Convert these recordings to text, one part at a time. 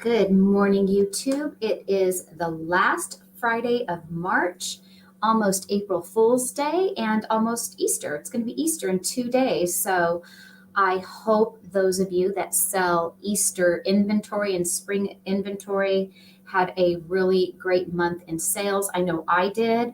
Good morning, YouTube. It is the last Friday of March, almost April Fool's Day, and almost Easter. It's going to be Easter in 2 days. So I hope those of you that sell Easter inventory and spring inventory had a really great month in sales. I know I did.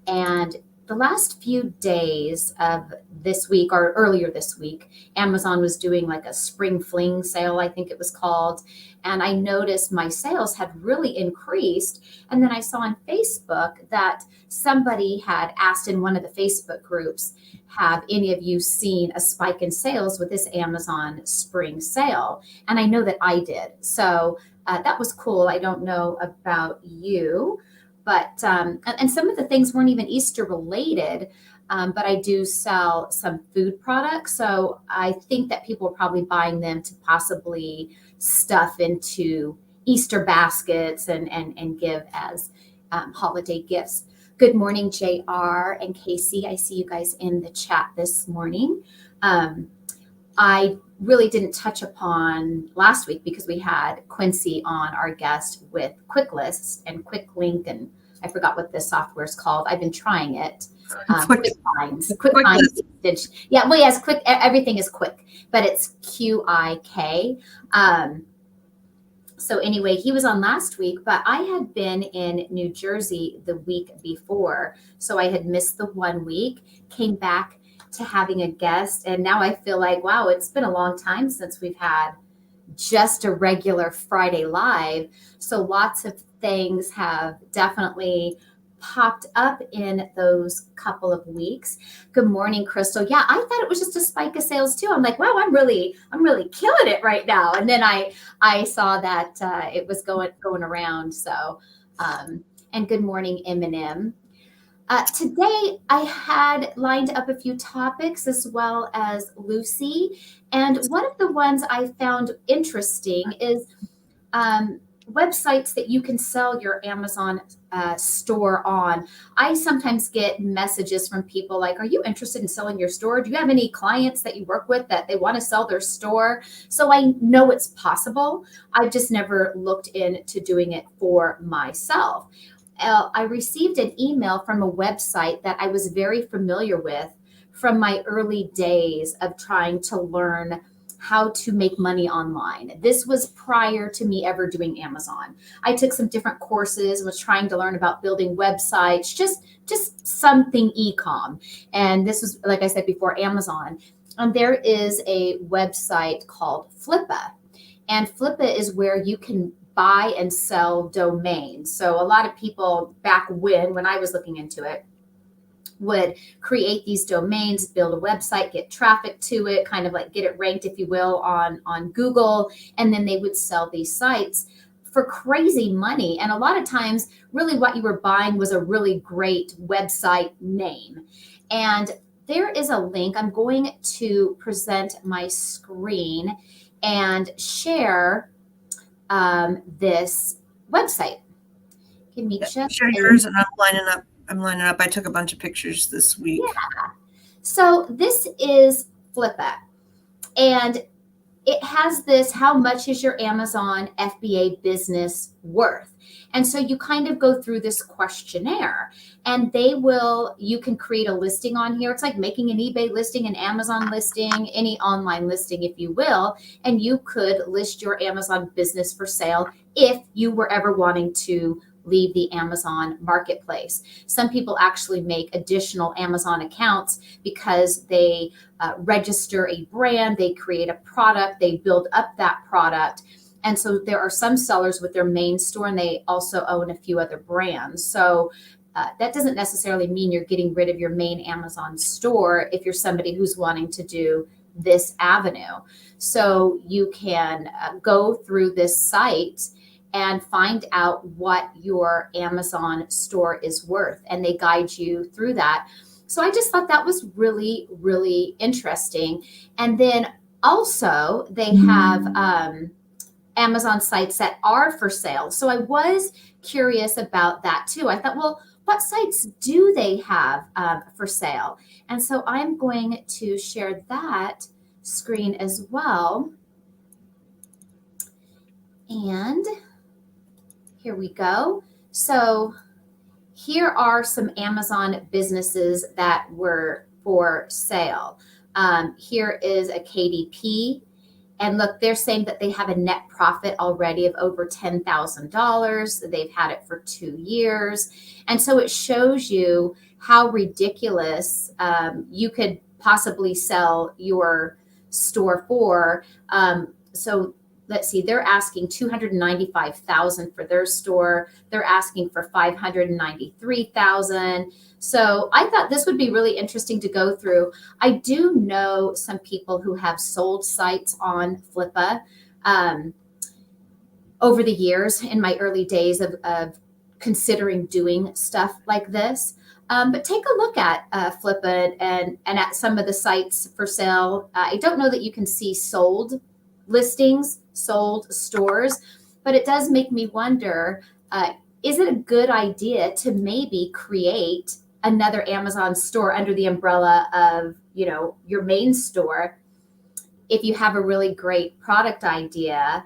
And the last few days of this week, or earlier this week, Amazon was doing like a spring fling sale, I think it was called. And I noticed my sales had really increased. And then I saw on Facebook that somebody had asked in one of the Facebook groups, have any of you seen a spike in sales with this Amazon spring sale? And I know that I did. So that was cool. I don't know about you. But and some of the things weren't even Easter related, but I do sell some food products. So I think that people are probably buying them to possibly stuff into Easter baskets and give as holiday gifts. Good morning, JR and Casey. I see you guys in the chat this morning. I really didn't touch upon last week because we had Quincy on, our guest, with Quick Lists and Quick Link, and I forgot what this software is called. I've been trying it. Quick Finds. Yeah, well, yes, quick. Everything is quick, but it's QIK. So anyway, he was on last week, but I had been in New Jersey the week before, so I had missed the 1 week, came back to having a guest, and now I feel like, wow, it's been a long time since we've had just a regular Friday live. So lots of things have definitely popped up in those couple of weeks. Good morning, Crystal. Yeah, I thought it was just a spike of sales too. I'm like, wow, I'm really killing it right now. And then I saw that it was going around. So and good morning, Eminem. Today, I had lined up a few topics as well as Lucy. And one of the ones I found interesting is websites that you can sell your Amazon store on. I sometimes get messages from people like, are you interested in selling your store? Do you have any clients that you work with that they want to sell their store? So I know it's possible. I've just never looked into doing it for myself. I received an email from a website that I was very familiar with from my early days of trying to learn how to make money online. This was prior to me ever doing Amazon. I took some different courses, was trying to learn about building websites, just something e-com. And this was, like I said before, Amazon. And there is a website called Flippa. And Flippa is where you can buy and sell domains. So a lot of people back when I was looking into it would create these domains, build a website, get traffic to it, kind of like get it ranked, if you will, on Google. And then they would sell these sites for crazy money. And a lot of times, really what you were buying was a really great website name. And there is a link. I'm going to present my screen and share this website. Give me just share yours, and I'm lining up. I took a bunch of pictures this week. Yeah. So this is Flippa, and it has this: how much is your Amazon FBA business worth? And so you kind of go through this questionnaire, and you can create a listing on here. It's like making an eBay listing, an Amazon listing, any online listing, if you will. And you could list your Amazon business for sale if you were ever wanting to leave the Amazon marketplace. Some people actually make additional Amazon accounts because they register a brand, they create a product, they build up that product. And so there are some sellers with their main store, and they also own a few other brands. So that doesn't necessarily mean you're getting rid of your main Amazon store if you're somebody who's wanting to do this avenue. So you can go through this site and find out what your Amazon store is worth, and they guide you through that. So I just thought that was really, really interesting. And then also they have Amazon sites that are for sale. So I was curious about that too. I thought, well, what sites do they have for sale? And so I'm going to share that screen as well. And Here we go. So here are some Amazon businesses that were for sale. Here is a KDP. And look, they're saying that they have a net profit already of over $10,000. They've had it for 2 years. And so it shows you how ridiculous you could possibly sell your store for. So let's see, they're asking 295,000 for their store. They're asking for 593,000. So I thought this would be really interesting to go through. I do know some people who have sold sites on Flippa over the years in my early days of considering doing stuff like this. But take a look at Flippa and at some of the sites for sale. I don't know that you can see sold listings, sold stores, but it does make me wonder, is it a good idea to maybe create another Amazon store under the umbrella of, your main store? If you have a really great product idea,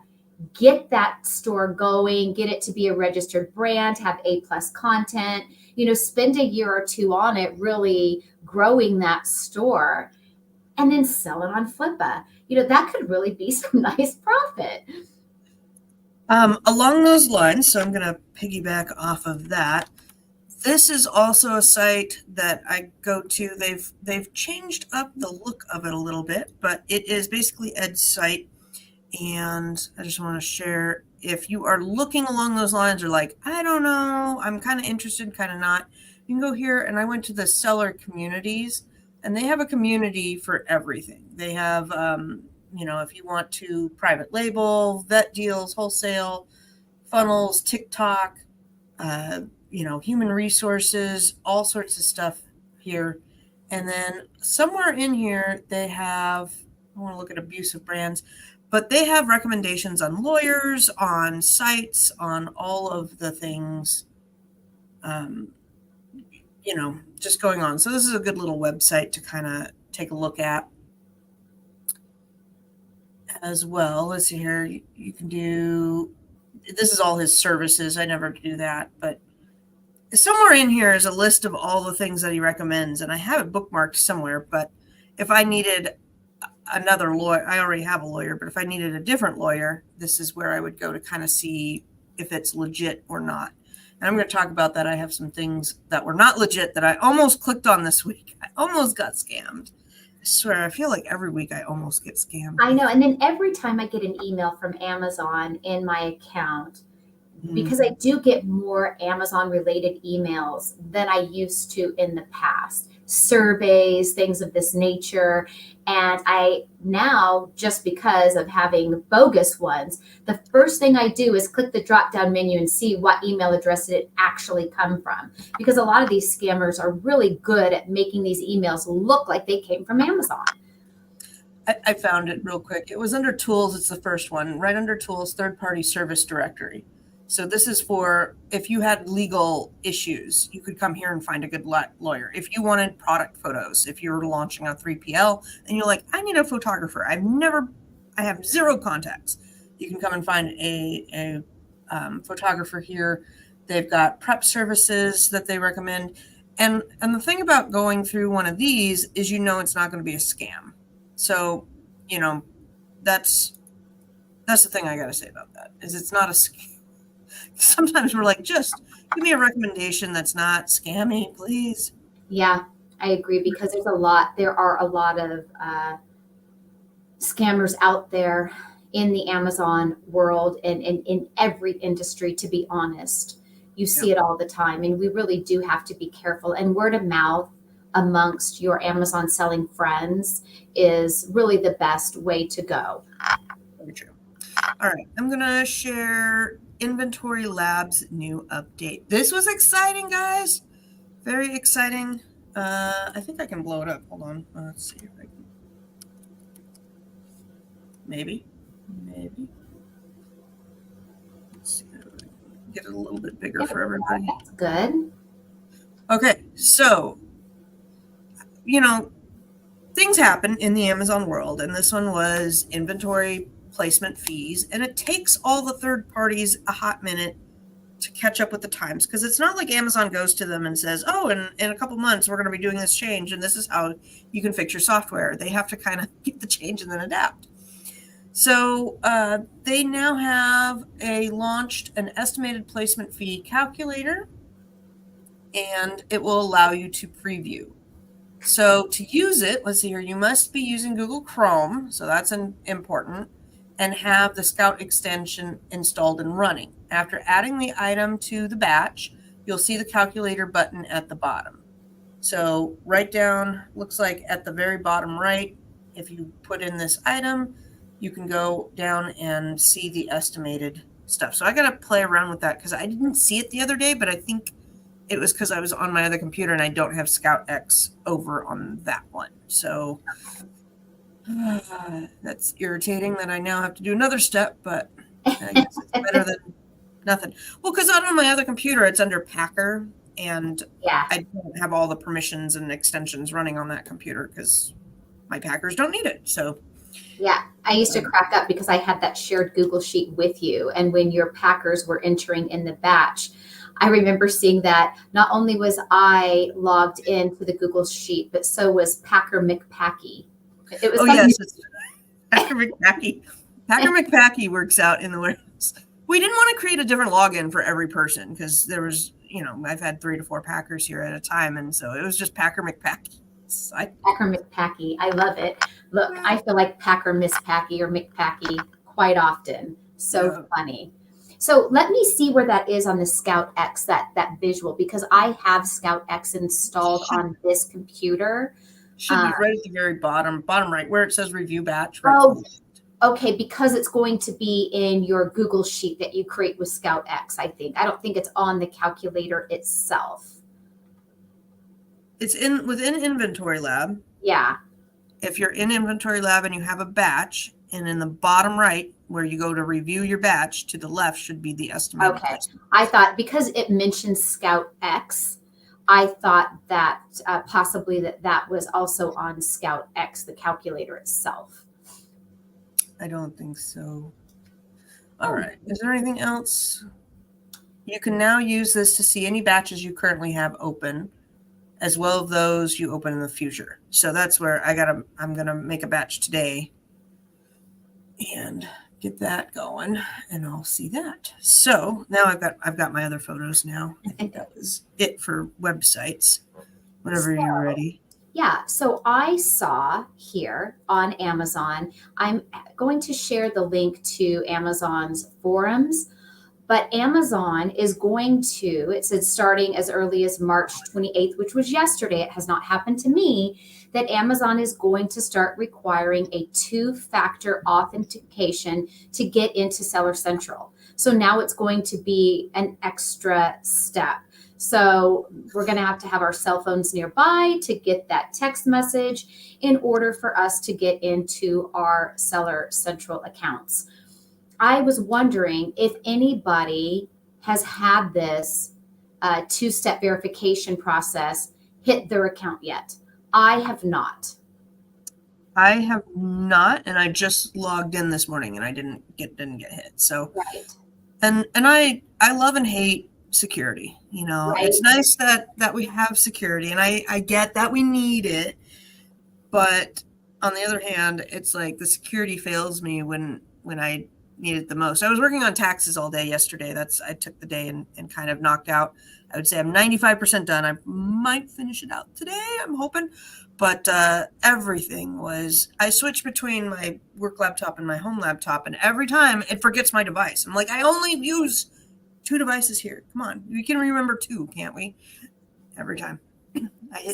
get that store going, get it to be a registered brand, have A+ content, spend a year or two on it, really growing that store, and then sell it on Flippa. That could really be some nice profit. Along those lines, so I'm going to piggyback off of that. This is also a site that I go to. They've changed up the look of it a little bit, but it is basically Ed's site. And I just want to share, if you are looking along those lines or like, I don't know, I'm kind of interested, kind of not, you can go here. And I went to the seller communities, and they have a community for everything. They have, if you want to private label, vet deals, wholesale, funnels, TikTok, human resources, all sorts of stuff here. And then somewhere in here, they have, I want to look at abusive brands, but they have recommendations on lawyers, on sites, on all of the things, just going on. So this is a good little website to kind of take a look at as well. Let's see here. You can do, this is all his services. I never do that, but somewhere in here is a list of all the things that he recommends, and I have it bookmarked somewhere. But if I needed another lawyer, I already have a lawyer, but if I needed a different lawyer, this is where I would go to kind of see if it's legit or not. And I'm going to talk about that. I have some things that were not legit that I almost clicked on this week. I almost got scammed. I swear, I feel like every week I almost get scammed. I know. And then every time I get an email from Amazon in my account, because I do get more Amazon related emails than I used to in the past, surveys, things of this nature. And I now, just because of having bogus ones, the first thing I do is click the drop down menu and see what email address did it actually come from. Because a lot of these scammers are really good at making these emails look like they came from Amazon. I found it real quick. It was under tools. It's the first one, right under tools, third party service directory. So this is for if you had legal issues, you could come here and find a good lawyer. If you wanted product photos, if you were launching a 3PL and you're like, I need a photographer. I have zero contacts. You can come and find a photographer here. They've got prep services that they recommend. And the thing about going through one of these is, it's not going to be a scam. So, that's the thing I got to say about that, is it's not a scam. Sometimes we're like, just give me a recommendation that's not scammy, please. Yeah, I agree, because there are a lot of scammers out there in the Amazon world and in every industry, to be honest. You see it all the time, and we really do have to be careful. And word of mouth amongst your Amazon selling friends is really the best way to go. Very true. All right, I'm going to share Inventory Labs new update. This was exciting, guys. Very exciting. I think I can blow it up. Hold on. Let's see if I can. Maybe. Let's see if I can get it a little bit bigger for everybody. That's good. Okay, so, things happen in the Amazon world, and this one was inventory placement fees, and it takes all the third parties a hot minute to catch up with the times, because it's not like Amazon goes to them and says, oh, in a couple months we're going to be doing this change and this is how you can fix your software. They have to kind of get the change and then adapt. So they now have launched an estimated placement fee calculator, and it will allow you to preview. So to use it, let's see here, you must be using Google Chrome, so that's important, and have the Scout extension installed and running. After adding the item to the batch, you'll see the calculator button at the bottom. So right down, looks like at the very bottom right, if you put in this item, you can go down and see the estimated stuff. So I got to play around with that because I didn't see it the other day, but I think it was because I was on my other computer and I don't have Scout X over on that one. So that's irritating that I now have to do another step, but I guess it's better than nothing. Well, because on my other computer, it's under Packer, and I don't have all the permissions and extensions running on that computer because my Packers don't need it. So yeah, I used to crack up because I had that shared Google sheet with you. And when your Packers were entering in the batch, I remember seeing that not only was I logged into the Google sheet, but so was Packer McPacky. It was yes, it's Packer McPacky. Packer McPacky works out in the warehouse. We didn't want to create a different login for every person because there was, I've had 3 to 4 Packers here at a time. And so it was just Packer McPacky. Packer McPacky. I love it. Look, I feel like Packer Miss Packy or McPacky quite often. So funny. So let me see where that is on the Scout X, that visual, because I have Scout X installed on this computer. Should be right at the very bottom right, where it says review batch. Right okay, because it's going to be in your Google sheet that you create with Scout X, I think. I don't think it's on the calculator itself. It's within Inventory Lab. Yeah. If you're in Inventory Lab and you have a batch, and in the bottom right, where you go to review your batch, to the left should be the estimated. Okay. I thought because it mentions Scout X, I thought that possibly that was also on Scout X, the calculator itself. I don't think so. All right. Is there anything else? You can now use this to see any batches you currently have open, as well as those you open in the future. So that's where I'm going to make a batch today and get that going, and I'll see that. So now I've got my other photos now. I think that was it for websites. Whenever you're ready. Yeah, so I saw here on Amazon, I'm going to share the link to Amazon's forums, but Amazon is going to, it said starting as early as March 28th, which was yesterday, it has not happened to me, that Amazon is going to start requiring a 2-factor authentication to get into Seller Central. So now it's going to be an extra step. So we're going to have our cell phones nearby to get that text message in order for us to get into our Seller Central accounts. I was wondering if anybody has had this 2-step verification process hit their account yet. I have not. I have not, and I just logged in this morning and I didn't get hit. So right. And I love and hate security. Right. It's nice that we have security, and I get that we need it, but on the other hand, it's like the security fails me when I need it the most. I was working on taxes all day yesterday. I took the day and kind of knocked out. I would say I'm 95% done. I might finish it out today, I'm hoping, but everything was, I switched between my work laptop and my home laptop, and every time it forgets my device. I'm like, I only use 2 devices here. Come on, we can remember 2, can't we? Every time.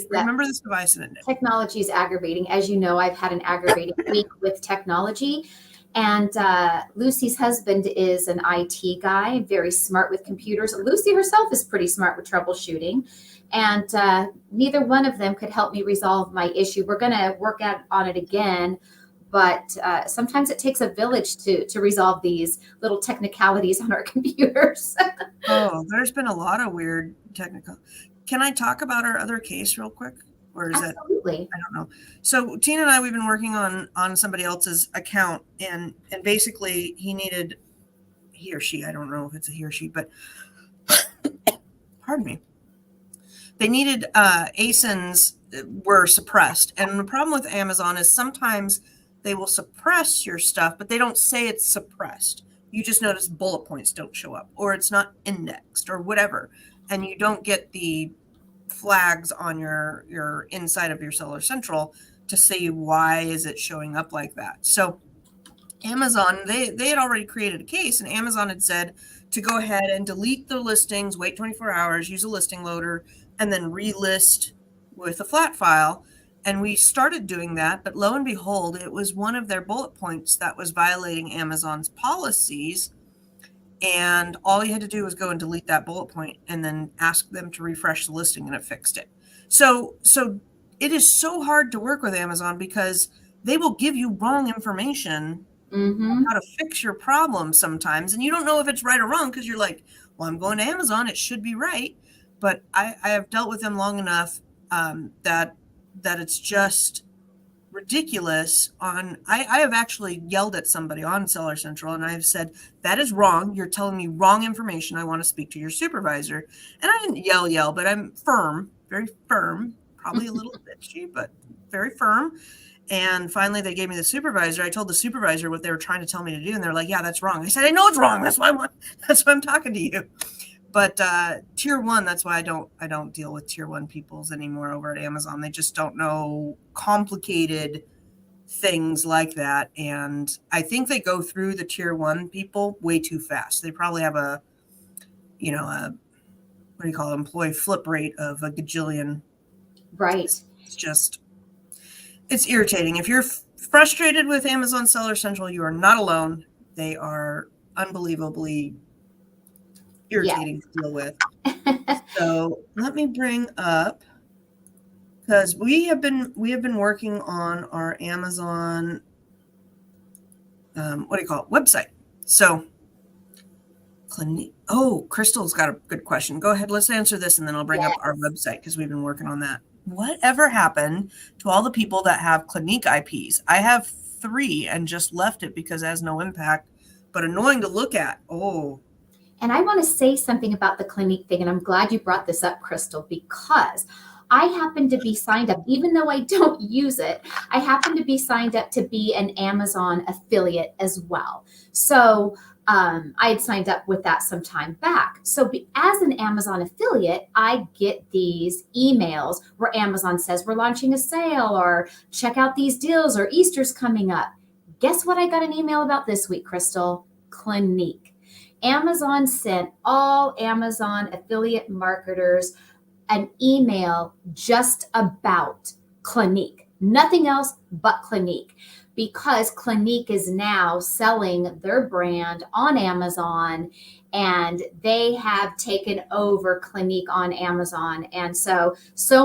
Remember this device. And technology is aggravating. As you know, I've had an aggravating week with technology. And Lucy's husband is an IT guy, very smart with computers. Lucy herself is pretty smart with troubleshooting. And neither one of them could help me resolve my issue. We're going to work on it again. But sometimes it takes a village to resolve these little technicalities on our computers. Oh, there's been a lot of weird technical. Can I talk about our other case real quick? Or is Absolutely. I don't know. So Tina and I, we've been working on somebody else's account, and basically he or she, I don't know if it's a he or she, but pardon me, they needed ASINs were suppressed. And the problem with Amazon is sometimes they will suppress your stuff, but they don't say it's suppressed. You just notice bullet points don't show up, or it's not indexed, or whatever, and you don't get the flags on your inside of your Seller Central to say why is it showing up like that. So Amazon, they had already created a case, and Amazon had said to go ahead and delete the listings, wait 24 hours, use a listing loader, and then relist with a flat file. And we started doing that, but lo and behold, it was one of their bullet points that was violating Amazon's policies. And all you had to do was go and delete that bullet point and then ask them to refresh the listing, and it fixed it. So it is so hard to work with Amazon because they will give you wrong information how to fix your problem sometimes. And you don't know if it's right or wrong because you're like, well, I'm going to Amazon, it should be right. But I have dealt with them long enough that it's just ridiculous. I have actually yelled at somebody on Seller Central, and I've said, that is wrong. You're telling me wrong information. I want to speak to your supervisor. And I didn't yell, but I'm firm, very firm, probably a little bitchy, but very firm. And finally, they gave me the supervisor. I told the supervisor what they were trying to tell me to do, and they're like, "Yeah, that's wrong." I said, "I know it's wrong. That's why I'm talking to you." But tier one, that's why I don't deal with tier one peoples anymore over at Amazon. They just don't know complicated things like that, and I think they go through the tier one people way too fast. They probably have a what do you call it, employee flip rate of a gajillion. Right. It's irritating. If you're frustrated with Amazon Seller Central, you are not alone. They are unbelievably irritating to deal with. So let me bring up, because we have been working on our Amazon website. So Crystal's got a good question. Go ahead, let's answer this, and then I'll bring up our website because we've been working on that. Whatever happened to all the people that have Clinique IPs? I have 3 and just left it because it has no impact, but annoying to look at. Oh. And I want to say something about the Clinique thing, and I'm glad you brought this up, Crystal, because I happen to be signed up, even though I don't use it, I happen to be signed up to be an Amazon affiliate as well. So I had signed up with that some time back. So as an Amazon affiliate, I get these emails where Amazon says we're launching a sale, or check out these deals, or Easter's coming up. Guess what I got an email about this week, Crystal? Clinique. Amazon sent all Amazon affiliate marketers an email just about Clinique, nothing else but Clinique, because Clinique is now selling their brand on Amazon, and they have taken over Clinique on Amazon. And so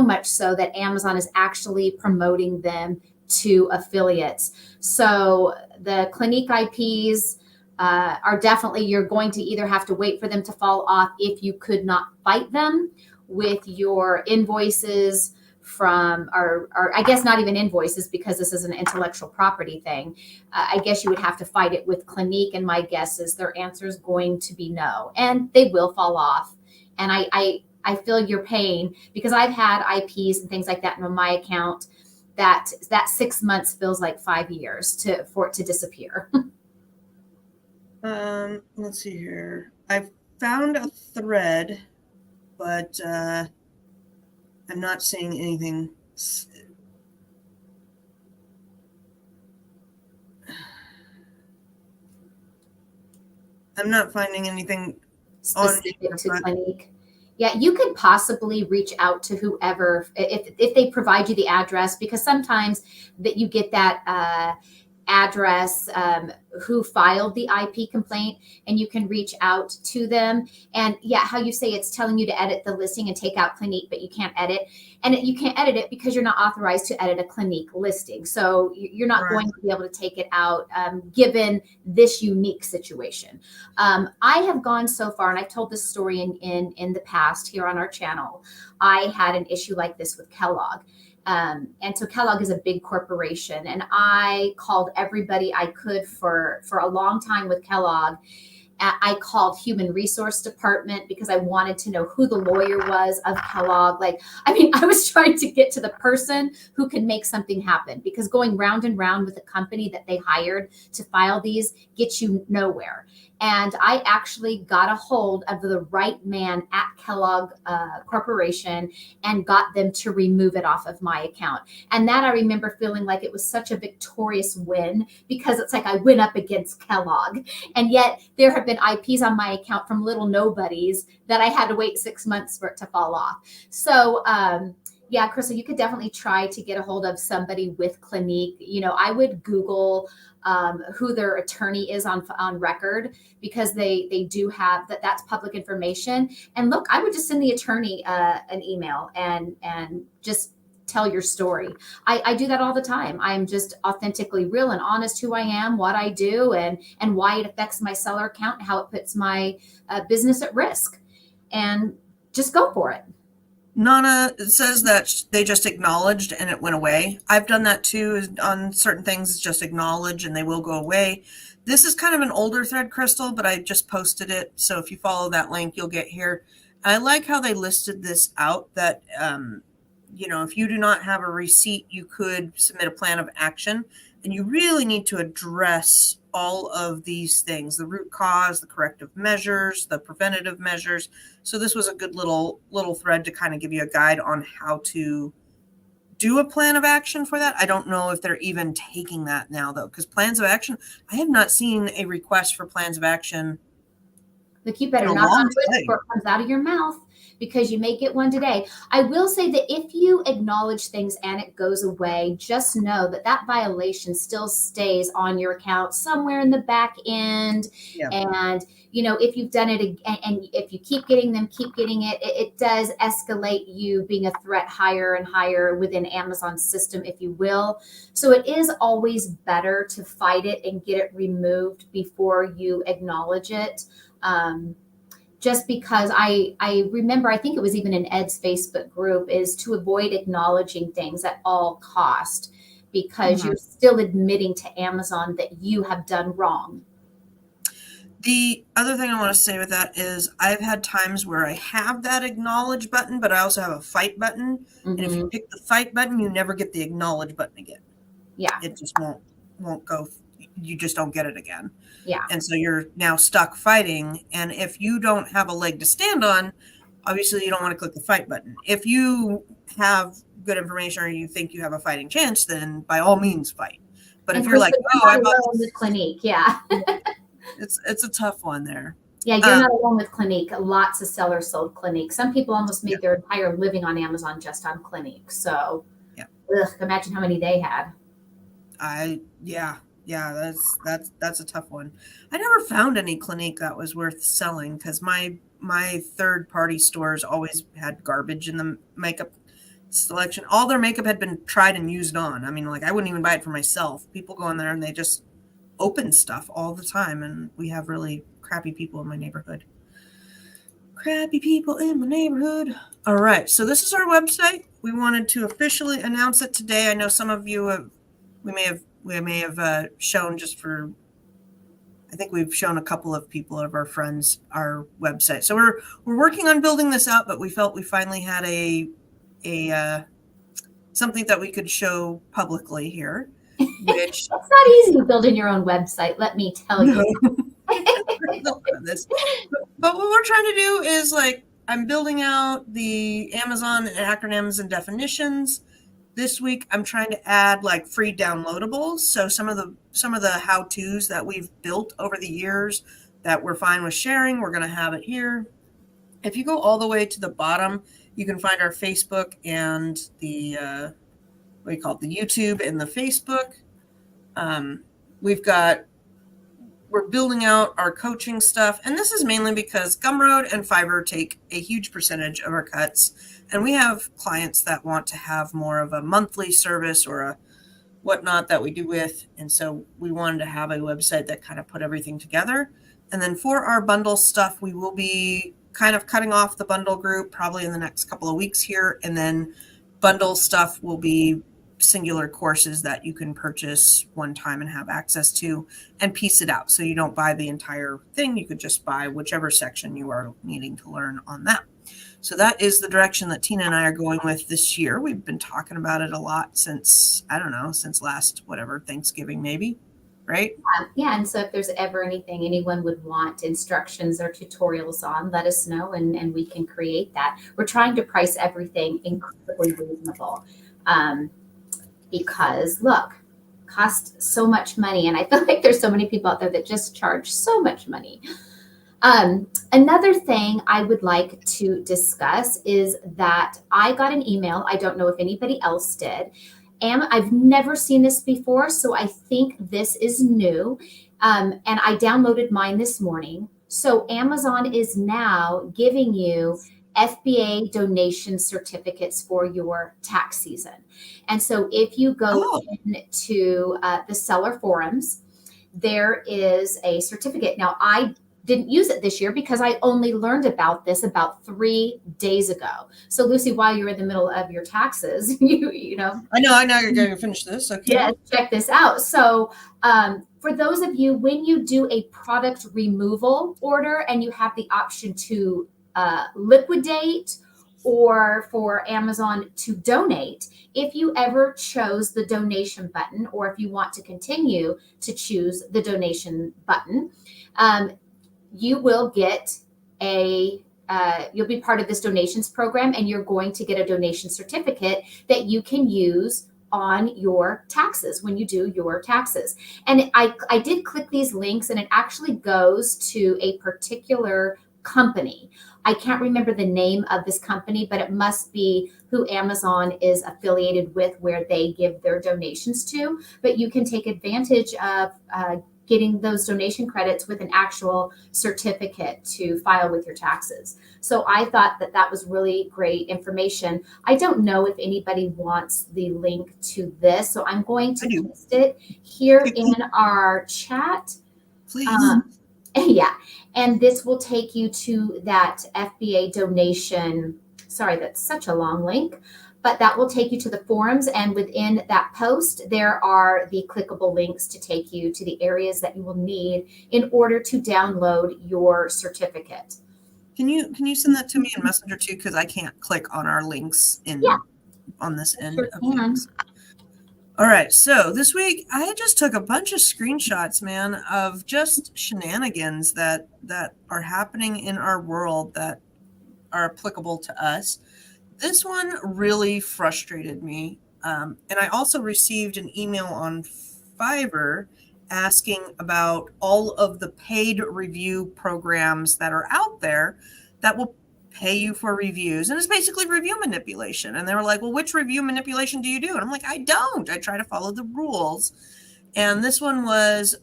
much so that Amazon is actually promoting them to affiliates. So the Clinique IPs are definitely, you're going to either have to wait for them to fall off if you could not fight them with your invoices from, or I guess not even invoices, because this is an intellectual property thing. I guess you would have to fight it with Clinique, and my guess is their answer is going to be no, and they will fall off. And I feel your pain, because I've had IPs and things like that in my account that 6 months feels like 5 years for it to disappear. Let's see here. I've found a thread, but I'm not seeing anything. I'm not finding anything specific to Clinique. Yeah, you could possibly reach out to whoever, if they provide you the address, because sometimes that you get that address, who filed the IP complaint, and you can reach out to them. And yeah, how you say it's telling you to edit the listing and take out Clinique, but you can't edit. And you can't edit it because you're not authorized to edit a Clinique listing. So you're not going to be able to take it out given this unique situation. I have gone so far, and I've told this story in the past here on our channel. I had an issue like this with Kellogg. And so Kellogg is a big corporation, and I called everybody I could for a long time with Kellogg. I called human resource department because I wanted to know who the lawyer was of Kellogg. Like, I mean, I was trying to get to the person who could make something happen, because going round and round with a company that they hired to file these gets you nowhere. And I actually got a hold of the right man at Kellogg Corporation and got them to remove it off of my account. And that, I remember feeling like it was such a victorious win, because it's like I went up against Kellogg. And yet there have been IPs on my account from little nobodies that I had to wait 6 months for it to fall off. So, yeah, Crystal, you could definitely try to get a hold of somebody with Clinique. I would Google who their attorney is on record, because they do have that's public information. And look, I would just send the attorney an email and just tell your story. I do that all the time. I'm just authentically real and honest who I am, what I do, and why it affects my seller account, how it puts my business at risk, and just go for it. Nana says that they just acknowledged and it went away. I've done that too on certain things. It's just acknowledge and they will go away. This is kind of an older thread, Crystal, but I just posted it. So if you follow that link, you'll get here. I like how they listed this out, that, if you do not have a receipt, you could submit a plan of action. And you really need to address all of these things: the root cause, the corrective measures, the preventative measures. So this was a good little thread to kind of give you a guide on how to do a plan of action for that. I don't know if they're even taking that now, though, because plans of action, I have not seen a request for plans of action. Look, you better knock on wood before it comes out of your mouth, because you may get one today. I will say that if you acknowledge things and it goes away, just know that that violation still stays on your account somewhere in the back end. Yeah. And, if you've done it and if you keep getting them, keep getting it, it does escalate you being a threat higher and higher within Amazon's system, if you will. So it is always better to fight it and get it removed before you acknowledge it. Just because I remember, I think it was even in Ed's Facebook group, is to avoid acknowledging things at all cost, because you're still admitting to Amazon that you have done wrong. The other thing I want to say with that is I've had times where I have that acknowledge button, but I also have a fight button. And if you pick the fight button, you never get the acknowledge button again. Yeah. It just won't go. You just don't get it again. Yeah. And so you're now stuck fighting. And if you don't have a leg to stand on, obviously you don't want to click the fight button. If you have good information or you think you have a fighting chance, then by all means fight. But if you're like, I bought this Clinique, yeah. it's a tough one there. Yeah, you're not alone with Clinique. Lots of sellers sold Clinique. Some people almost made their entire living on Amazon just on Clinique. So, imagine how many they had. Yeah, that's a tough one. I never found any Clinique that was worth selling, because my third party stores always had garbage in the makeup selection. All their makeup had been tried and used on. I mean, like, I wouldn't even buy it for myself. People go in there and they just open stuff all the time, and we have really crappy people in my neighborhood. All right, so this is our website. We wanted to officially announce it today. I know some of you we may have shown, just for, I think we've shown a couple of people of our friends our website. So we're working on building this out, but we felt we finally had a something that we could show publicly here. Which it's not easy building your own website, let me tell you. But what we're trying to do is, like, I'm building out the Amazon acronyms and definitions. This week I'm trying to add like free downloadables. So some of the how-tos that we've built over the years that we're fine with sharing, we're going to have it here. If you go all the way to the bottom, you can find our Facebook and the the YouTube and the Facebook. We're building out our coaching stuff, and this is mainly because Gumroad and Fiverr take a huge percentage of our cuts, and we have clients that want to have more of a monthly service or a whatnot that we do with, and so we wanted to have a website that kind of put everything together. And then for our bundle stuff, we will be kind of cutting off the bundle group probably in the next couple of weeks here, and then bundle stuff will be singular courses that you can purchase one time and have access to and piece it out. So you don't buy the entire thing. You could just buy whichever section you are needing to learn on that. So that is the direction that Tina and I are going with this year. We've been talking about it a lot since, I don't know, since last, whatever, Thanksgiving maybe, right? Yeah, and so if there's ever anything anyone would want instructions or tutorials on, let us know and we can create that. We're trying to price everything incredibly reasonable because look, cost so much money. And I feel like there's so many people out there that just charge so much money. Another thing I would like to discuss is that I got an email. I don't know if anybody else did. And I've never seen this before, so I think this is new. And I downloaded mine this morning. So Amazon is now giving you FBA donation certificates for your tax season. And so if you go into the seller forums, there is a certificate. Now, I didn't use it this year because I only learned about this about 3 days ago. So Lucy, while you're in the middle of your taxes, you know. I know you're going to finish this. Okay. Yes, check this out. So for those of you, when you do a product removal order and you have the option to liquidate or for Amazon to donate, if you ever chose the donation button, or if you want to continue to choose the donation button, you will get you'll be part of this donations program, and you're going to get a donation certificate that you can use on your taxes when you do your taxes. And I did click these links, and it actually goes to a particular company. I can't remember the name of this company, but it must be who Amazon is affiliated with, where they give their donations to. But you can take advantage of getting those donation credits with an actual certificate to file with your taxes. So I thought that that was really great information. I don't know if anybody wants the link to this, so I'm going to post it here in our chat. Please. Yeah, and this will take you to that FBA donation. Sorry, that's such a long link. But that will take you to the forums, and within that post, there are the clickable links to take you to the areas that you will need in order to download your certificate. Can you send that to me in Messenger too? Because I can't click on our links on this end Sure of can. things. All right, so this week I just took a bunch of screenshots, man, of just shenanigans that are happening in our world that are applicable to us. This one really frustrated me. And I also received an email on Fiverr asking about all of the paid review programs that are out there that will pay you for reviews. And it's basically review manipulation. And they were like, well, which review manipulation do you do? And I'm like, I don't. I try to follow the rules. And this one was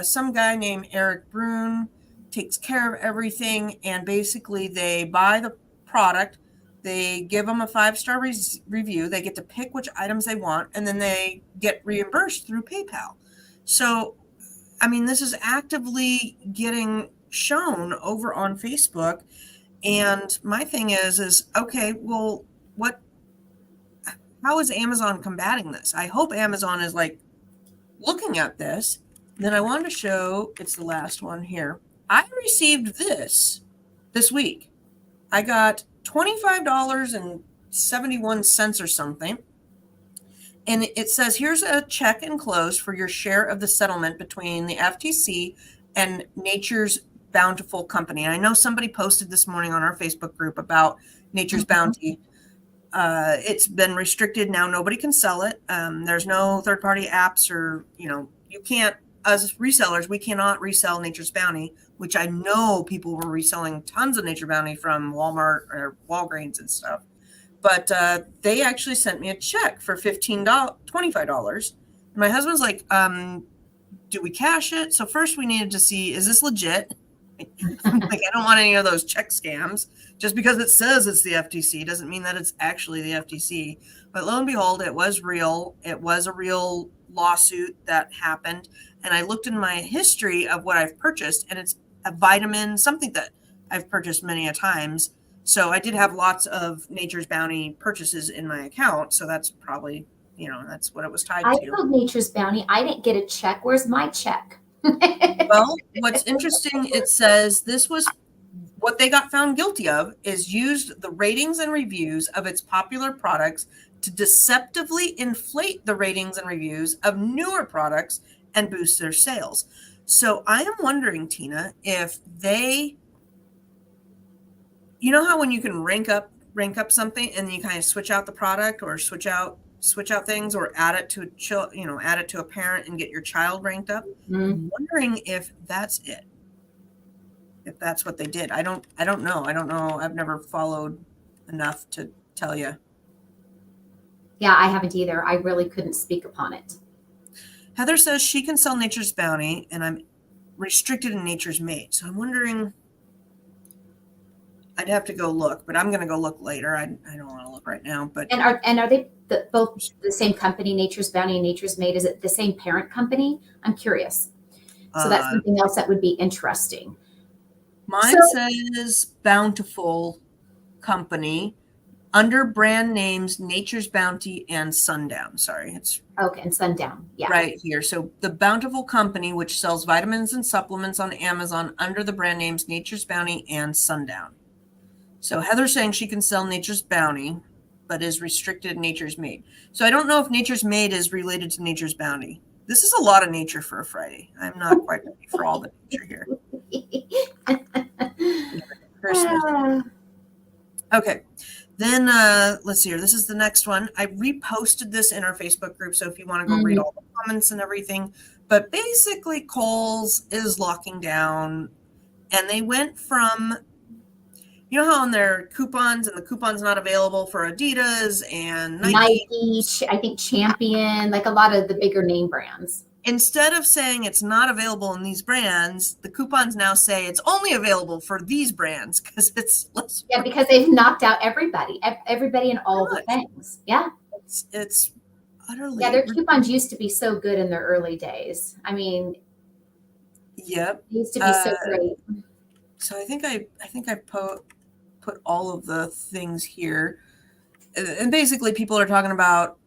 some guy named Eric Brune takes care of everything. And basically they buy the product. They give them a 5-star review. They get to pick which items they want, and then they get reimbursed through PayPal. So, I mean, this is actively getting shown over on Facebook. And my thing is okay, well, how is Amazon combating this? I hope Amazon is like looking at this. Then I wanted to show, it's the last one here. I received this week. I got $25.71 or something. And it says, here's a check enclosed for your share of the settlement between the FTC and Nature's Bountiful Company. And I know somebody posted this morning on our Facebook group about Nature's Bounty. It's been restricted now. Nobody can sell it. There's no third-party apps or, you can't, as resellers, we cannot resell Nature's Bounty, which I know people were reselling tons of Nature Bounty from Walmart or Walgreens and stuff. But they actually sent me a check for $25. And my husband's like, do we cash it? So first we needed to see, is this legit? I'm like, I don't want any of those check scams. Just because it says it's the FTC doesn't mean that it's actually the FTC. But lo and behold, it was real. It was a real lawsuit that happened. And I looked in my history of what I've purchased, and it's a vitamin, something that I've purchased many a times. So I did have lots of Nature's Bounty purchases in my account. So that's probably that's what it was tied I to. told Nature's Bounty I didn't get a check. Where's my check? Well, what's interesting, it says this was what they got found guilty of is used the ratings and reviews of its popular products to deceptively inflate the ratings and reviews of newer products and boost their sales. So I am wondering, Tina, if they, how when you can rank up something and then you kind of switch out the product or switch out things or add it to add it to a parent and get your child ranked up. I'm wondering if that's it. If that's what they did. I don't know. I've never followed enough to tell you. Yeah, I haven't either. I really couldn't speak upon it. Heather says she can sell Nature's Bounty and I'm restricted in Nature's Made. So I'm wondering, I'd have to go look, but I'm going to go look later. I don't want to look right now, but. And are they both the same company, Nature's Bounty and Nature's Made? Is it the same parent company? I'm curious. So that's something else that would be interesting. Mine says Bountiful Company under brand names Nature's Bounty and Sundown. Sorry, it's okay, and Sundown. Yeah. Right here. So the Bountiful Company, which sells vitamins and supplements on Amazon under the brand names Nature's Bounty and Sundown. So Heather's saying she can sell Nature's Bounty, but is restricted in Nature's Made. So I don't know if Nature's Made is related to Nature's Bounty. This is a lot of nature for a Friday. I'm not quite ready for all the nature here. Okay. Then let's see here. This is the next one. I reposted this in our Facebook group, so if you want to go read all the comments and everything. But basically, Kohl's is locking down, and they went from, how on their coupons, and the coupon's not available for Adidas and Nike, I think Champion, like a lot of the bigger name brands. Instead of saying it's not available in these brands, the coupons now say it's only available for these brands because it's less. Yeah, because they've knocked out everybody in all the things. Yeah. It's utterly. Yeah, their coupons used to be so good in their early days. I mean, yep. It used to be so great. So I think I put all of the things here. And basically people are talking about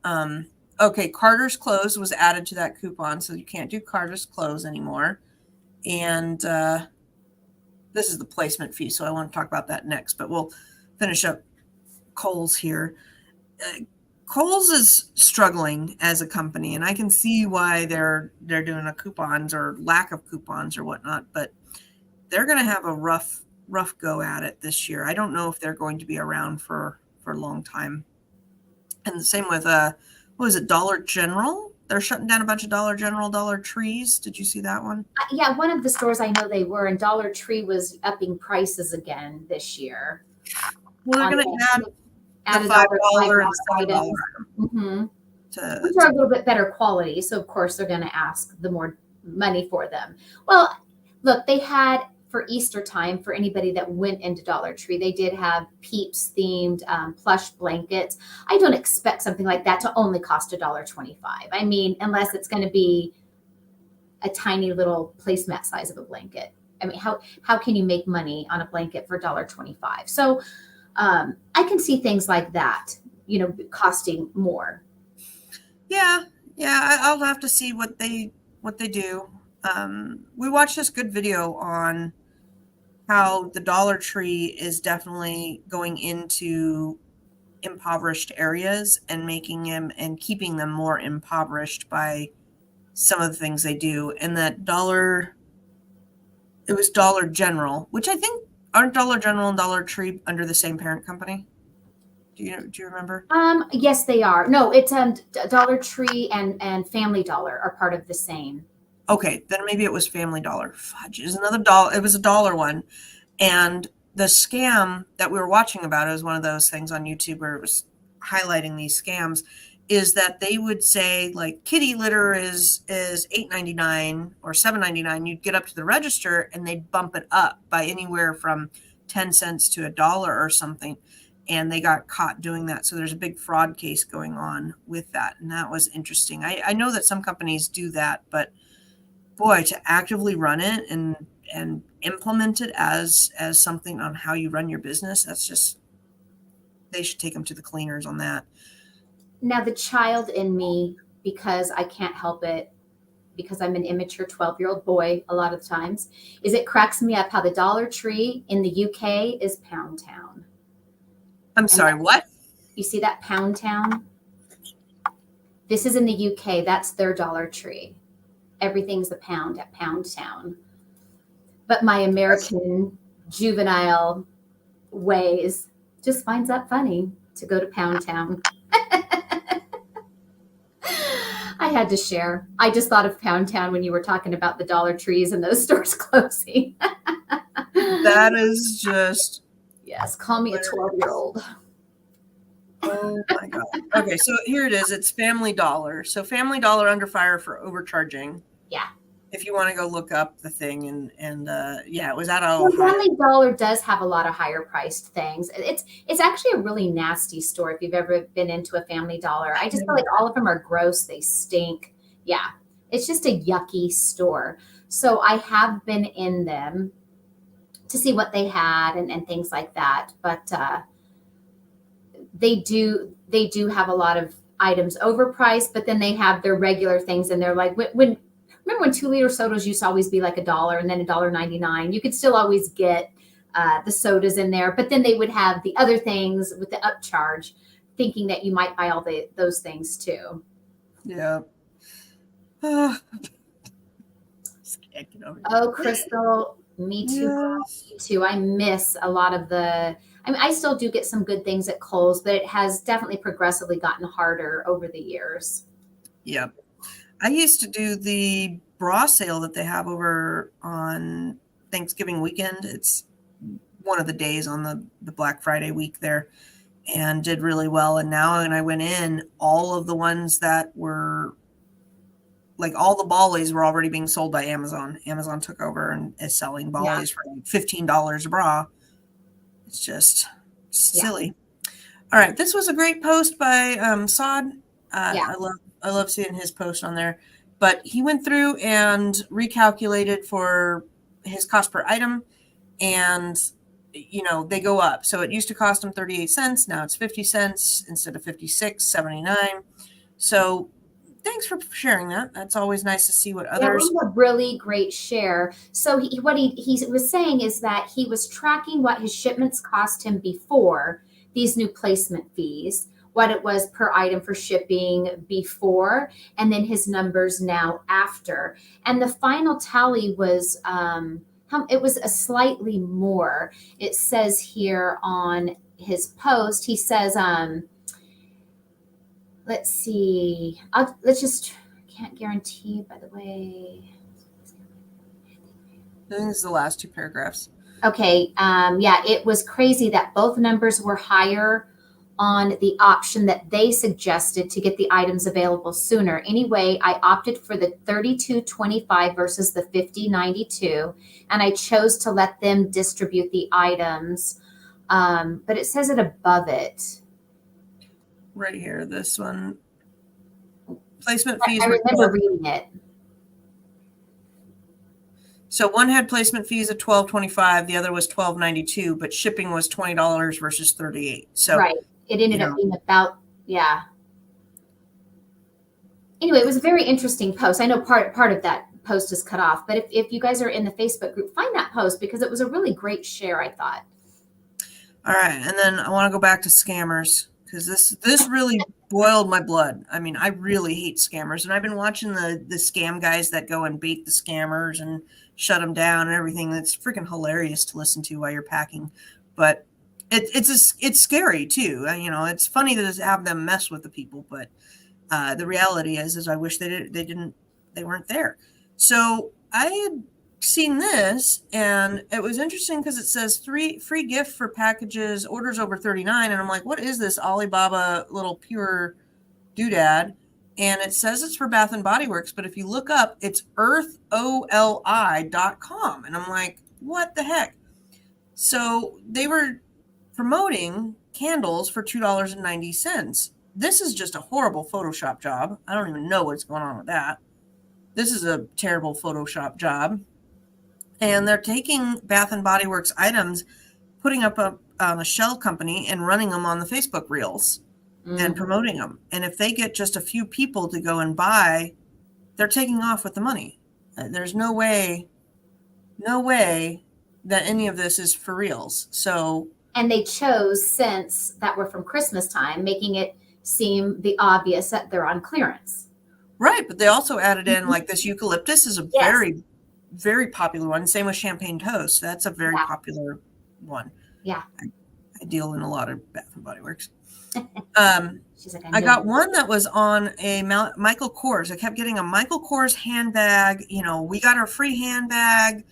okay, Carter's Clothes was added to that coupon, so you can't do Carter's Clothes anymore. And this is the placement fee, so I want to talk about that next, but we'll finish up Kohl's here. Kohl's is struggling as a company, and I can see why they're doing a coupons or lack of coupons or whatnot, but they're going to have a rough go at it this year. I don't know if they're going to be around for a long time. And the same with what was it, Dollar General? They're shutting down a bunch of Dollar General, Dollar Trees. Did you see that one? Yeah, one of the stores I know they were, and Dollar Tree was upping prices again this year. Well, they're going to add the $5 and $7 which are a little bit better quality. So of course they're going to ask the more money for them. Well, look, they had for Easter time, for anybody that went into Dollar Tree, they did have Peeps themed plush blankets. I don't expect something like that to only cost $1.25. I mean, unless it's going to be a tiny little placemat size of a blanket. I mean, how can you make money on a blanket for $1.25? So I can see things like that, costing more. Yeah. I'll have to see what they do. We watched this good video on how the Dollar Tree is definitely going into impoverished areas and making them and keeping them more impoverished by some of the things they do. And that it was Dollar General, which I think aren't Dollar General and Dollar Tree under the same parent company? Do you remember? Yes, they are. No, it's Dollar Tree and Family Dollar are part of the same. Okay, then maybe it was Family Dollar. Fudge, is another dollar. It was a dollar one, and the scam that we were watching about, it was one of those things on YouTube where it was highlighting these scams. Is that they would say like kitty litter is $8.99 or $7.99. You'd get up to the register and they'd bump it up by anywhere from 10 cents to $1 or something. And they got caught doing that. So there's a big fraud case going on with that, and that was interesting. I know that some companies do that, but boy, to actively run it and implement it as something on how you run your business, that's just, they should take them to the cleaners on that. Now, the child in me, because I can't help it, because I'm an immature 12-year-old boy a lot of the times, is it cracks me up how the Dollar Tree in the UK is Pound Town. I'm And sorry, what? you see that Pound Town? This is in the UK. That's their Dollar Tree. Everything's a pound at Pound Town. But my American juvenile ways just finds that funny to go to Pound Town. I had to share. I just thought of Pound Town when you were talking about the Dollar Trees and those stores closing. That is just Yes, call me a hilarious. 12-year-old. Oh my God. Okay, so here it is. It's Family Dollar. So Family Dollar under fire for overcharging. Yeah. If you want to go look up the thing and yeah, it was out of Well, Ohio. Family Dollar does have a lot of higher priced things. It's actually a really nasty store if you've ever been into a Family Dollar. I just feel like all of them are gross. They stink. Yeah. It's just a yucky store. So I have been in them to see what they had and things like that. But they do have a lot of items overpriced, but then they have their regular things and they're like when remember when 2 liter sodas used to always be like $1 and then $1.99. You could still always get the sodas in there, but then they would have the other things with the upcharge, thinking that you might buy all those things too. Yeah. Oh, just can't get over it. Oh, Crystal, me too. Girl, Yes. me too. I miss a lot of the. I mean, I still do get some good things at Kohl's, but it has definitely progressively gotten harder over the years. Yep. I used to do the bra sale that they have over on Thanksgiving weekend. It's one of the days on the Black Friday week there, and did really well. And now when I went in, all of the ones that were like all the Bollies were already being sold by Amazon. Amazon took over and is selling Yeah, Bollies for like $15 a bra. It's just yeah, silly. All right, this was a great post by Sod. yeah. I love seeing his post on there. But he went through and recalculated for his cost per item, and they go up. So it used to cost him 38 cents. Now it's 50 cents instead of 56.79. So thanks for sharing that. That's always nice to see what Yeah, others. we have a really great share. So what he was saying is that he was tracking what his shipments cost him before these new placement fees, what it was per item for shipping before, and then his numbers now after. And the final tally was it was a slightly more. It says here on his post, he says, let's see, let's just can't guarantee, by the way. I think this is the last two paragraphs. Okay, yeah, it was crazy that both numbers were higher on the option that they suggested to get the items available sooner. Anyway, I opted for the 32.25 versus the 50.92, and I chose to let them distribute the items. But it says it above it. Right here, this one. Placement I fees were remember reading it. So one had placement fees of $12.25, the other was $12.92, but shipping was $20 versus $38. So Right. It ended up being about, yeah. Anyway, it was a very interesting post. I know part of that post is cut off, but if you guys are in the Facebook group, find that post because it was a really great share, I thought. All right, and then I want to go back to scammers because this really boiled my blood. I mean, I really hate scammers, and I've been watching the scam guys that go and bait the scammers and shut them down and everything. That's freaking hilarious to listen to while you're packing, but it's scary too. It's funny to have them mess with the people, but the reality is I wish they weren't there. So I had seen this, and it was interesting because it says free gift for packages orders over 39, and I'm like, what is this Alibaba little pure doodad? And it says it's for Bath and Body Works, but if you look up, it's eartholi.com, and I'm like, what the heck? So they were promoting candles for $2.90. This is just a horrible Photoshop job. I don't even know what's going on with that. This is a terrible Photoshop job. And they're taking Bath and Body Works items, putting up on a shell company and running them on the Facebook reels. and Mm. promoting them. And if they get just a few people to go and buy, they're taking off with the money. There's no way that any of this is for reals. So, And they chose scents that were from Christmas time, making it seem the obvious that they're on clearance. right. But they also added in Mhm. like this eucalyptus is a Yes. very, very popular one. Same with champagne toast. That's a very Yeah. popular one. Yeah. I deal in a lot of Bath and Body Works. Um, She's like, I I know. got one that was on a Michael Kors. I kept getting a Michael Kors handbag. We got our free handbag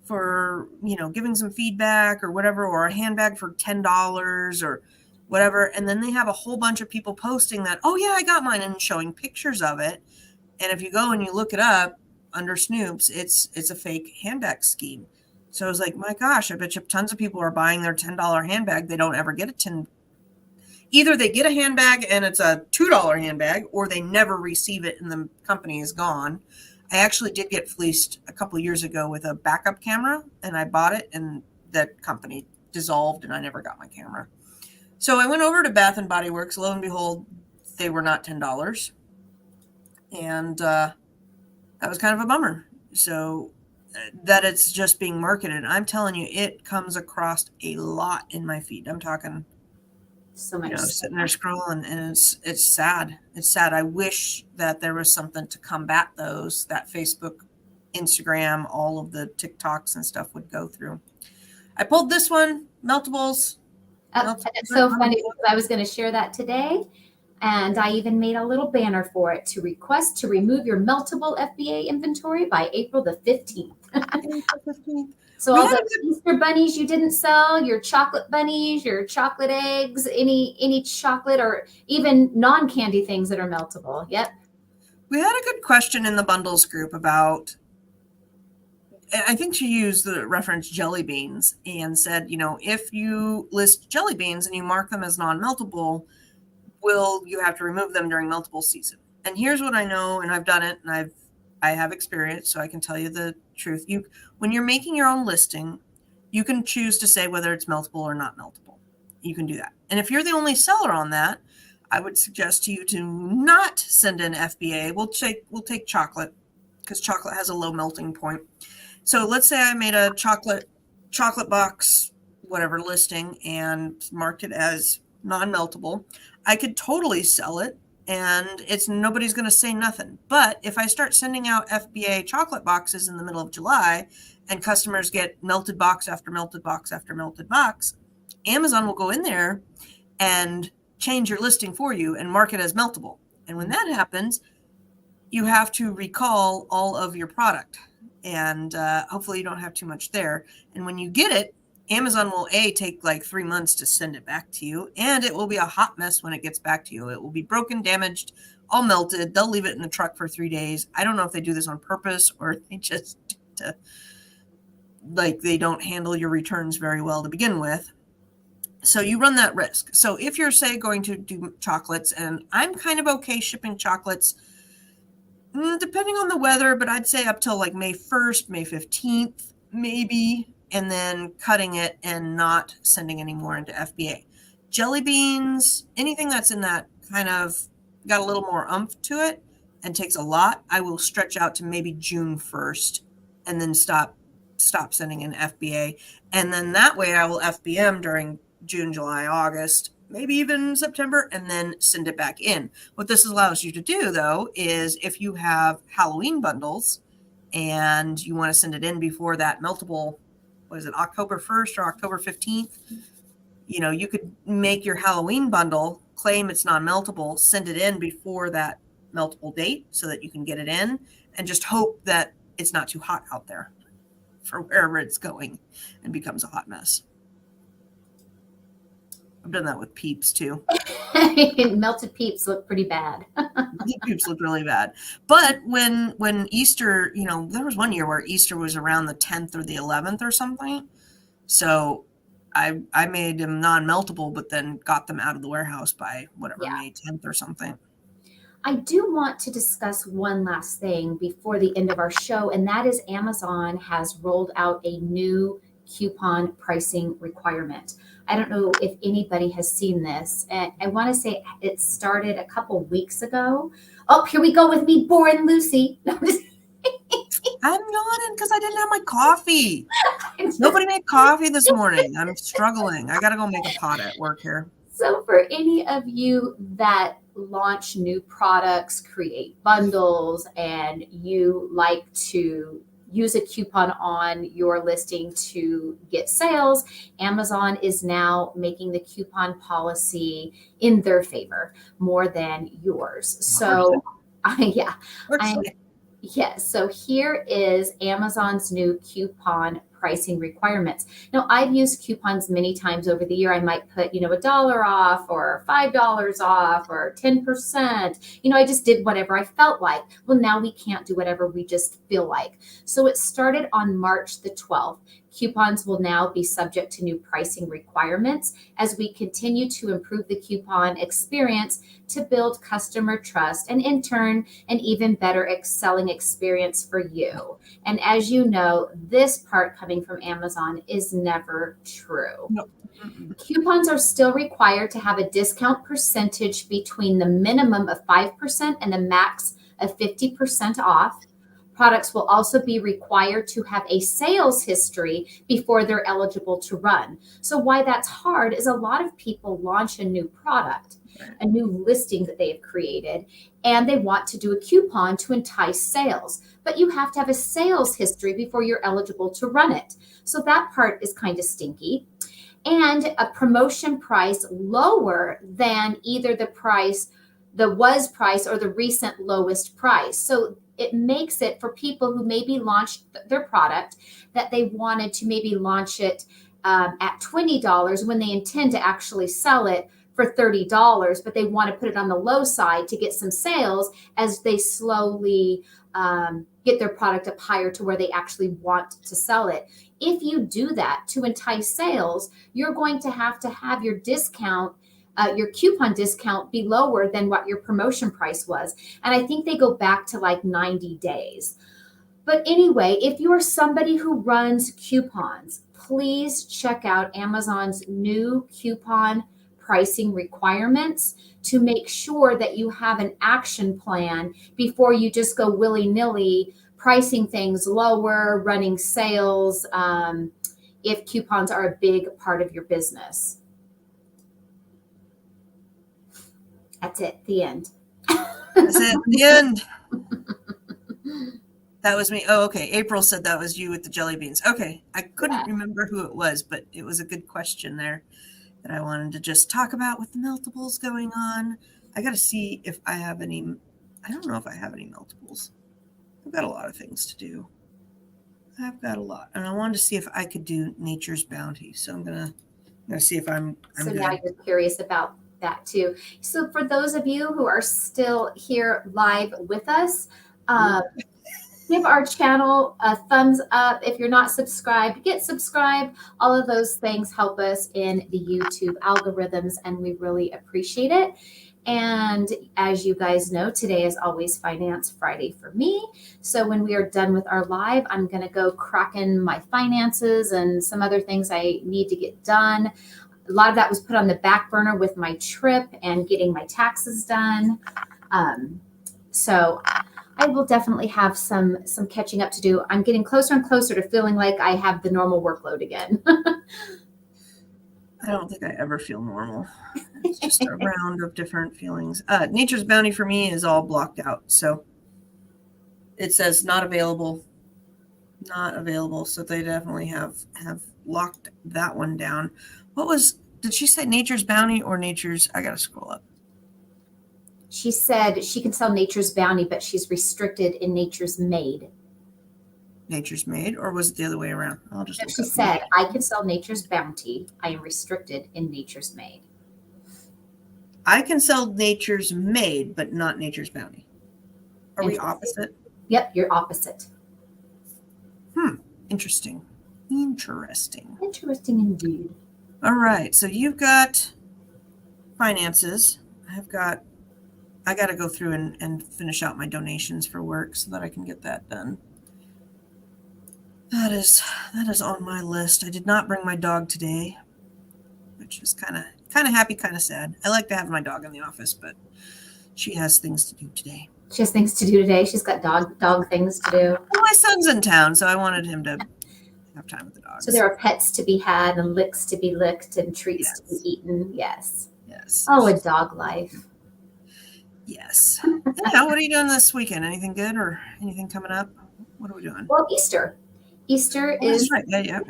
for, giving some feedback or whatever, or a handbag for $10 or whatever. And then they have a whole bunch of people posting that, oh yeah, I got mine, and showing pictures of it. And if you go and you look it up under Snoops, it's a fake handbag scheme. So I was like, my gosh, I bet you tons of people are buying their $10 handbag. They don't ever get a 10. Either they get a handbag and it's a $2 handbag, or they never receive it and the company is gone. I actually did get fleeced a couple of years ago with a backup camera, and I bought it and that company dissolved and I never got my camera. So I went over to Bath and Body Works. Lo and behold, they were not $10. And that was kind of a bummer. So that it's just being marketed. I'm telling you, it comes across a lot in my feed. I'm talking, So much sitting there spam. scrolling, and it's sad. It's sad. I wish that there was something to combat those, that Facebook, Instagram, all of the TikToks and stuff would go through. I pulled this one, meltables. And Meltables it's are so fun. funny because I was going to share that today. And I even made a little banner for it to request to remove your meltable FBA inventory by April the 15th. April 15th. So We all had a those good Easter bunnies you didn't sell, your chocolate bunnies, your chocolate eggs, any chocolate or even non-candy things that are meltable. Yep. we had a good question in the bundles group about, I think she used the reference jelly beans and said, if you list jelly beans and you mark them as non-meltable, will you have to remove them during meltable season? And here's what I know, and I've done it, and I have experience, so I can tell you the truth. When you're making your own listing, you can choose to say whether it's meltable or not meltable. You can do that. And if you're the only seller on that, I would suggest to you to not send in FBA. We'll take chocolate, because chocolate has a low melting point. So let's say I made a chocolate box, whatever listing, and marked it as non-meltable. I could totally sell it, and nobody's going to say nothing. But if I start sending out FBA chocolate boxes in the middle of July, and customers get melted box after melted box after melted box, Amazon will go in there and change your listing for you and mark it as meltable. And when that happens, you have to recall all of your product, and hopefully you don't have too much there. And when you get it, Amazon will take like 3 months to send it back to you, and it will be a hot mess when it gets back to you. It will be broken, damaged, all melted. They'll leave it in the truck for 3 days. I don't know if they do this on purpose or they just they don't handle your returns very well to begin with. So you run that risk. So if you're, say, going to do chocolates, and I'm kind of okay shipping chocolates depending on the weather, but I'd say up till like May 1st, May 15th, maybe, and then cutting it and not sending any more into FBA. Jelly beans, anything that's in that kind of got a little more oomph to it and takes a lot, I will stretch out to maybe June 1st and then stop sending in FBA. And then that way I will FBM during June, July, August, maybe even September, and then send it back in. What this allows you to do, though, is if you have Halloween bundles and you want to send it in before that meltable, what is it, October 1st or October 15th, you could make your Halloween bundle, claim it's non-meltable, send it in before that meltable date so that you can get it in, and just hope that it's not too hot out there for wherever it's going and becomes a hot mess. I've done that with Peeps too. Melted peeps look pretty bad. Peeps look really bad. But when Easter, there was one year where Easter was around the 10th or the 11th or something. So I made them non-meltable, but then got them out of the warehouse by whatever, Yeah. May 10th or something. I do want to discuss one last thing before the end of our show, and that is Amazon has rolled out a new coupon pricing requirement. I don't know if anybody has seen this. And I want to say it started a couple weeks ago. Oh, here we go with me, boring Lucy. No, I'm yawning because I didn't have my coffee. Nobody made coffee this morning. I'm struggling. I got to go make a pot at work here. So, for any of you that launch new products, create bundles, and you like to use a coupon on your listing to get sales, Amazon is now making the coupon policy in their favor more than yours. So, yeah, yes. So here is Amazon's new coupon pricing requirements. Now, I've used coupons many times over the year. I might put, $1 off or $5 off or 10%. I just did whatever I felt like. Well, now we can't do whatever we just feel like. So it started on March the 12th. Coupons will now be subject to new pricing requirements as we continue to improve the coupon experience to build customer trust and in turn, an even better selling experience for you. And as you know, this part coming from Amazon is never true. No. Coupons are still required to have a discount percentage between the minimum of 5% and the max of 50% off. Products will also be required to have a sales history before they're eligible to run. So why that's hard is a lot of people launch a new product, a new listing that they have created, and they want to do a coupon to entice sales. But you have to have a sales history before you're eligible to run it. So that part is kind of stinky. And a promotion price lower than either the was price or the recent lowest price. So it makes it for people who maybe launched their product that they wanted to maybe launch it at $20 when they intend to actually sell it for $30, but they want to put it on the low side to get some sales as they slowly get their product up higher to where they actually want to sell it. If you do that to entice sales, you're going to have your discount, your coupon discount be lower than what your promotion price was. And I think they go back to like 90 days. But anyway, if you are somebody who runs coupons, please check out Amazon's new coupon pricing requirements to make sure that you have an action plan before you just go willy-nilly pricing things lower, running sales, if coupons are a big part of your business. That's it, the end. That's it, the end. That was me. Oh, okay. April said that was you with the jelly beans. Okay. I couldn't remember who it was, but it was a good question there that I wanted to just talk about with the meltables going on. I got to see if I have any. I don't know if I have any meltables. I've got a lot of things to do. I've got a lot. And I wanted to see if I could do Nature's Bounty. So I'm going to see if I'm So good. now you're curious about that too. So for those of you who are still here live with us, give our channel a thumbs up. If you're not subscribed, get subscribed. All of those things help us in the YouTube algorithms, and we really appreciate it. And as you guys know, today is always Finance Friday for me. So when we are done with our live, I'm going to go crack in my finances and some other things I need to get done. A lot of that was put on the back burner with my trip and getting my taxes done. So I will definitely have some catching up to do. I'm getting closer and closer to feeling like I have the normal workload again. I don't think I ever feel normal. It's just a round of different feelings. Nature's Bounty for me is all blocked out. So it says not available. Not available. So they definitely have locked that one down. Did she say Nature's Bounty or Nature's? I got to scroll up. She said she can sell Nature's Bounty, but she's restricted in Nature's Made. Nature's Made, or was it the other way around? I'll just. She said, I can sell Nature's Bounty. I am restricted in Nature's Made. I can sell Nature's Made, but not Nature's Bounty. Are we opposite? Yep, you're opposite. Interesting. Interesting Indeed. All right. So you've got finances. I got to go through and finish out my donations for work so that I can get that done. That is on my list. I did not bring my dog today, which is kind of happy, kind of sad. I like to have my dog in the office, but she has things to do today. She has things to do today. She's got dog things to do. Well, my son's in town, so I wanted him to have time with the dogs. So there are pets to be had and licks to be licked and treats to be Yes. eaten. Yes. Yes. Oh, a dog life. Yes. Yeah, what are you doing this weekend? Anything good or anything coming up? What are we doing? Well, Easter. Easter Oh, that's is right. Yeah.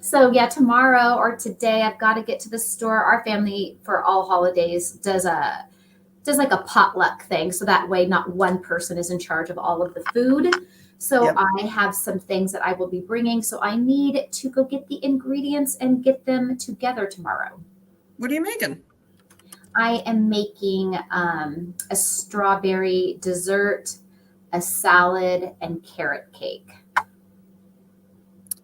so yeah, tomorrow or today I've got to get to the store. Our family for all holidays does like a potluck thing. So that way not one person is in charge of all of the food. So Yep. I have some things that I will be bringing. So I need to go get the ingredients and get them together tomorrow. What are you making? I am making a strawberry dessert, a salad, and carrot cake.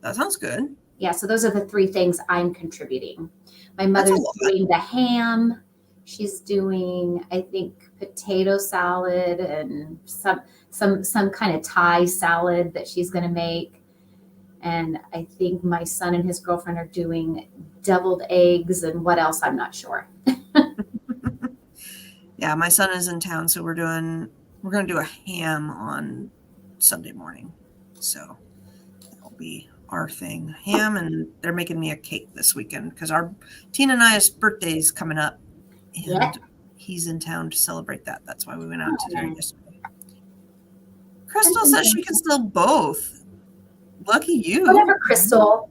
That sounds good. Yeah, so those are the three things I'm contributing. My mother's doing the ham. She's doing, I think, potato salad and some kind of Thai salad that she's going to make. And I think my son and his girlfriend are doing deviled eggs and what else, I'm not sure. Yeah, my son is in town, so we're going to do a ham on Sunday morning. So that'll be our thing. Ham, and they're making me a cake this weekend because our Tina and I's birthday is coming up, and he's in town to celebrate that. That's why we went out to dinner yesterday. Crystal says she can still both. Lucky you. Whatever, Crystal.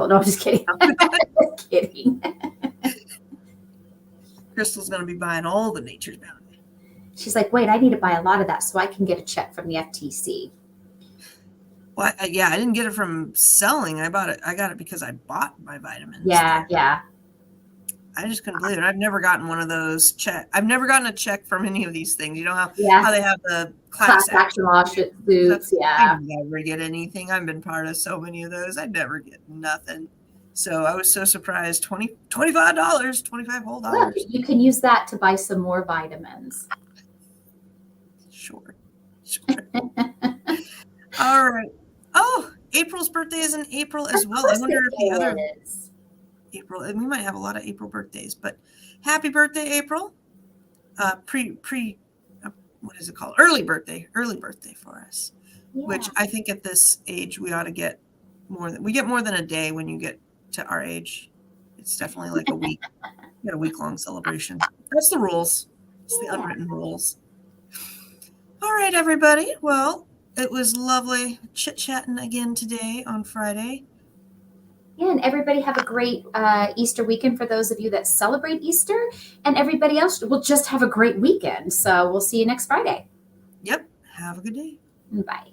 No, I'm just kidding. Just kidding. Crystal's going to be buying all the Nature's Bounty. She's like, wait, I need to buy a lot of that so I can get a check from the FTC. Well, I didn't get it from selling. I got it because I bought my vitamins. Yeah. I just couldn't believe it. I've never gotten one of those I've never gotten a check from any of these things. You know how they have the class action lawsuits. Yeah. I never get anything. I've been part of so many of those. I never get nothing. So I was so surprised. $25 whole dollars. Look, you can use that to buy some more vitamins. Sure. All right. Oh, April's birthday is in April as well. I wonder if the other April, and we might have a lot of April birthdays, but happy birthday, April. What is it called? Early birthday for us. Yeah. Which I think at this age we ought to get more than a day when you get to our age. It's definitely like a week. You got a week-long celebration. That's the rules. It's the unwritten rules. All right, everybody. Well, it was lovely chit-chatting again today on Friday. Yeah, and everybody have a great Easter weekend for those of you that celebrate Easter, and everybody else will just have a great weekend. So we'll see you next Friday. Yep. Have a good day. Bye.